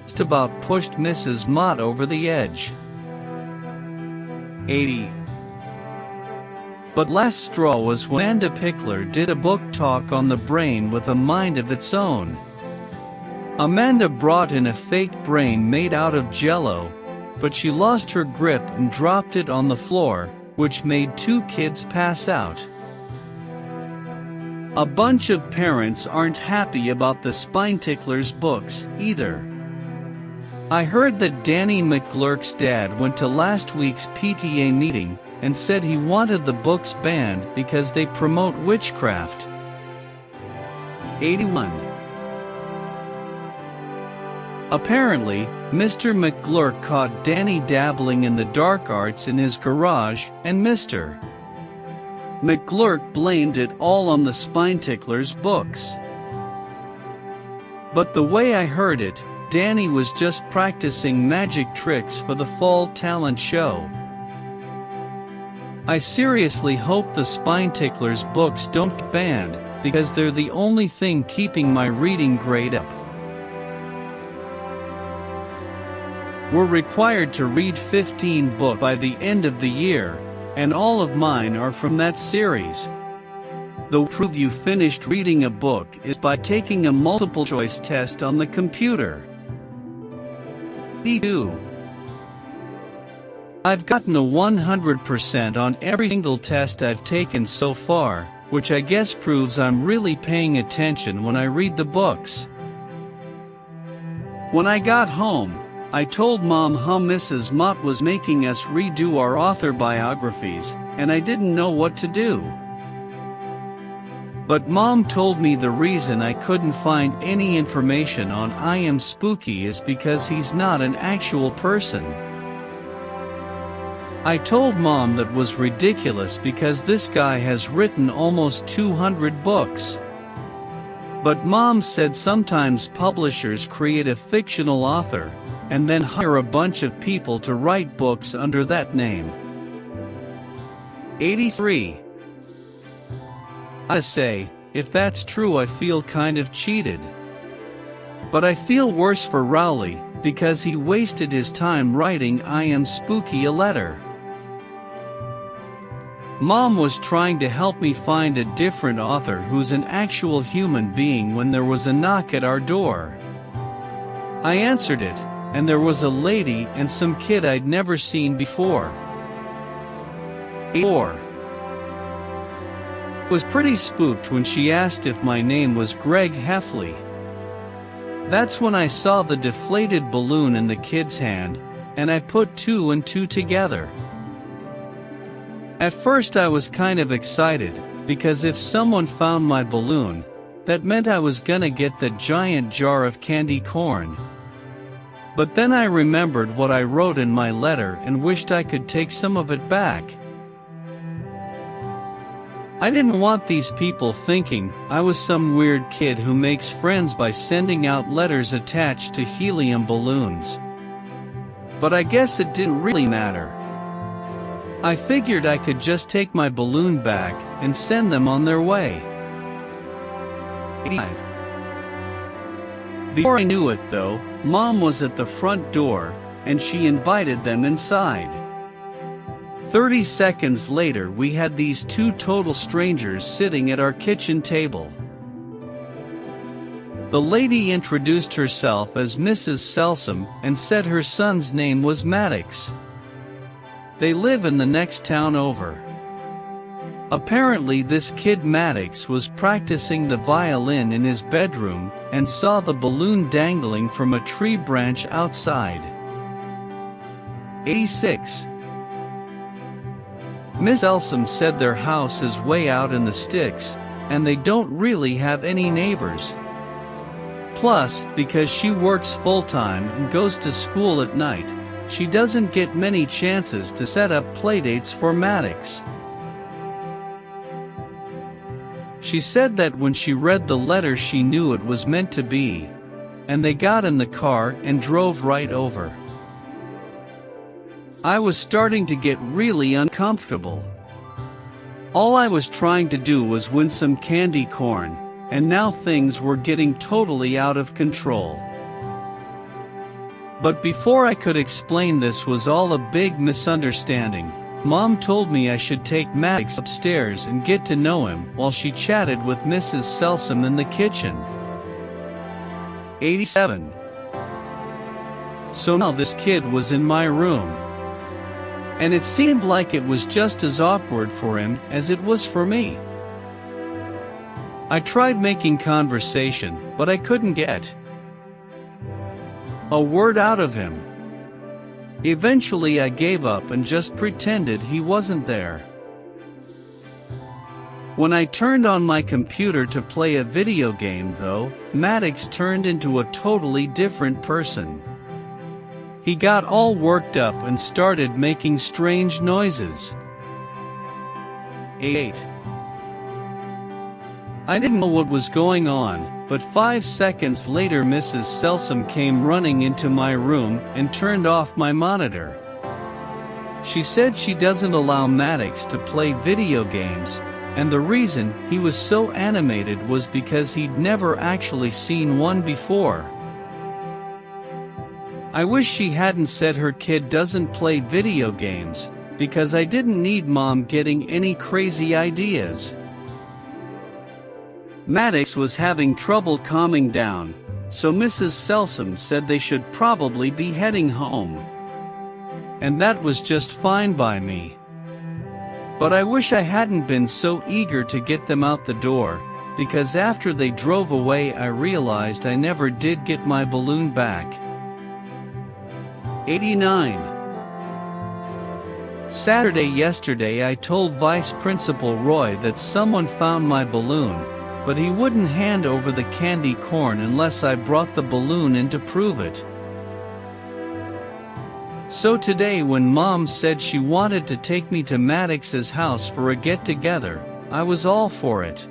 just about pushed Mrs. Mott over the edge. 80. But last straw was when Amanda Pickler did a book talk on the brain with a mind of its own. Amanda brought in a fake brain made out of jello, but she lost her grip and dropped it on the floor, which made 2 kids pass out. A bunch of parents aren't happy about the Spine Ticklers books, either. I heard that Danny McGlurk's dad went to last week's PTA meeting and said he wanted the books banned because they promote witchcraft. 81. Apparently, Mr. McGlurk caught Danny dabbling in the dark arts in his garage, and Mr. McGlurk blamed it all on the Spine Ticklers books. But the way I heard it, Danny was just practicing magic tricks for the fall talent show. I seriously hope the Spine Ticklers books don't get banned, because they're the only thing keeping my reading grade up. We're required to read 15 books by the end of the year, and all of mine are from that series. The way to prove you finished reading a book is by taking a multiple-choice test on the computer. 82. I've gotten a 100% on every single test I've taken so far, which I guess proves I'm really paying attention when I read the books. When I got home, I told Mom how Mrs. Mott was making us redo our author biographies, and I didn't know what to do. But Mom told me the reason I couldn't find any information on I Am Spooky is because he's not an actual person. I told Mom that was ridiculous because this guy has written almost 200 books. But Mom said sometimes publishers create a fictional author, and then hire a bunch of people to write books under that name. 83. I say, if that's true, I feel kind of cheated. But I feel worse for Rowley, because he wasted his time writing I Am Spooky a letter. Mom was trying to help me find a different author who's an actual human being when there was a knock at our door. I answered it, and there was a lady and some kid I'd never seen before. 84. I was pretty spooked when she asked if my name was Greg Heffley. That's when I saw the deflated balloon in the kid's hand, and I put 2 and 2 together. At first I was kind of excited, because if someone found my balloon, that meant I was gonna get the giant jar of candy corn. But then I remembered what I wrote in my letter and wished I could take some of it back. I didn't want these people thinking I was some weird kid who makes friends by sending out letters attached to helium balloons. But I guess it didn't really matter. I figured I could just take my balloon back and send them on their way. 85. Before I knew it though, Mom was at the front door, and she invited them inside. 30 seconds later we had these 2 total strangers sitting at our kitchen table. The lady introduced herself as Mrs. Selsom and said her son's name was Maddox. They live in the next town over. Apparently this kid Maddox was practicing the violin in his bedroom and saw the balloon dangling from a tree branch outside. 86. Miss Elsom said their house is way out in the sticks, and they don't really have any neighbors. Plus, because she works full-time and goes to school at night, she doesn't get many chances to set up playdates for Maddox. She said that when she read the letter she knew it was meant to be, and they got in the car and drove right over. I was starting to get really uncomfortable. All I was trying to do was win some candy corn, and now things were getting totally out of control. But before I could explain, this was all a big misunderstanding. Mom told me I should take Maddox upstairs and get to know him while she chatted with Mrs. Selsom in the kitchen. 87. So now this kid was in my room. And it seemed like it was just as awkward for him as it was for me. I tried making conversation, but I couldn't get a word out of him. Eventually I gave up and just pretended he wasn't there. When I turned on my computer to play a video game, though, Maddox turned into a totally different person. He got all worked up and started making strange noises. 8. I didn't know what was going on, but 5 seconds later Mrs. Selsom came running into my room and turned off my monitor. She said she doesn't allow Maddox to play video games, and the reason he was so animated was because he'd never actually seen one before. I wish she hadn't said her kid doesn't play video games, because I didn't need Mom getting any crazy ideas. Maddox was having trouble calming down, so Mrs. Selsom said they should probably be heading home. And that was just fine by me. But I wish I hadn't been so eager to get them out the door, because after they drove away I realized I never did get my balloon back. 89. Saturday yesterday I told Vice Principal Roy that someone found my balloon, but he wouldn't hand over the candy corn unless I brought the balloon in to prove it. So today when Mom said she wanted to take me to Maddox's house for a get-together, I was all for it.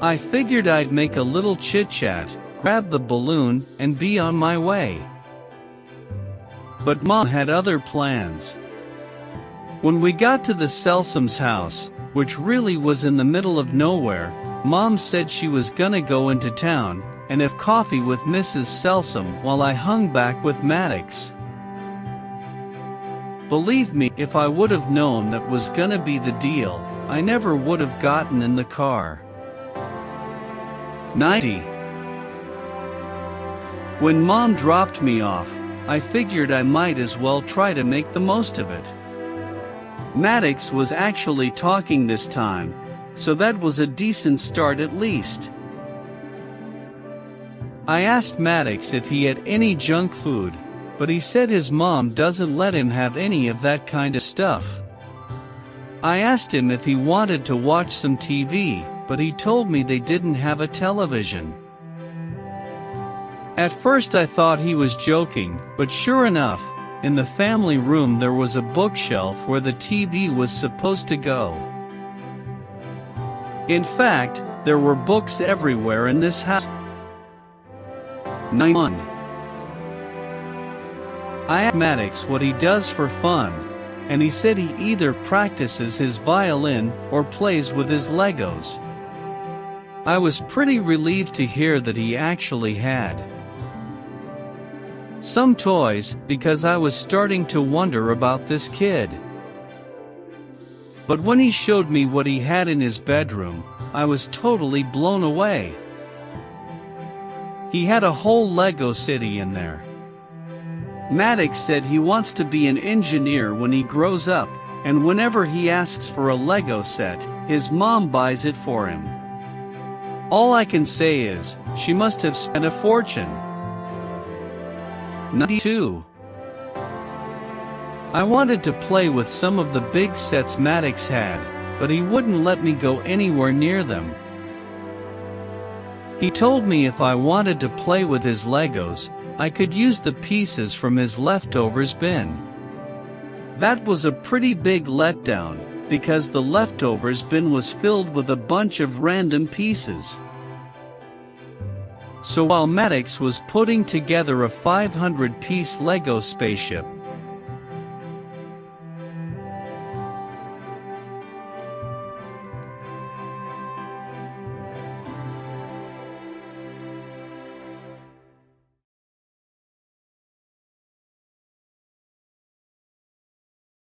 I figured I'd make a little chit-chat, grab the balloon, and be on my way. But Mom had other plans. When we got to the Selsoms' house, which really was in the middle of nowhere, Mom said she was gonna go into town and have coffee with Mrs. Selsom while I hung back with Maddox. Believe me, if I would have known that was gonna be the deal, I never would have gotten in the car. 90. When Mom dropped me off, I figured I might as well try to make the most of it. Maddox was actually talking this time, so that was a decent start at least. I asked Maddox if he had any junk food, but he said his mom doesn't let him have any of that kind of stuff. I asked him if he wanted to watch some TV, but he told me they didn't have a television. At first I thought he was joking, but sure enough, in the family room there was a bookshelf where the TV was supposed to go. In fact, there were books everywhere in this house. 91. I asked Maddox what he does for fun, and he said he either practices his violin or plays with his Legos. I was pretty relieved to hear that he actually had some toys, because I was starting to wonder about this kid. But when he showed me what he had in his bedroom, I was totally blown away. He had a whole Lego city in there. Maddox said he wants to be an engineer when he grows up, and whenever he asks for a Lego set, his mom buys it for him. All I can say is, she must have spent a fortune. 92. I wanted to play with some of the big sets Maddox had, but he wouldn't let me go anywhere near them. He told me if I wanted to play with his Legos, I could use the pieces from his leftovers bin. That was a pretty big letdown, because the leftovers bin was filled with a bunch of random pieces. So while Maddox was putting together a 500-piece Lego spaceship,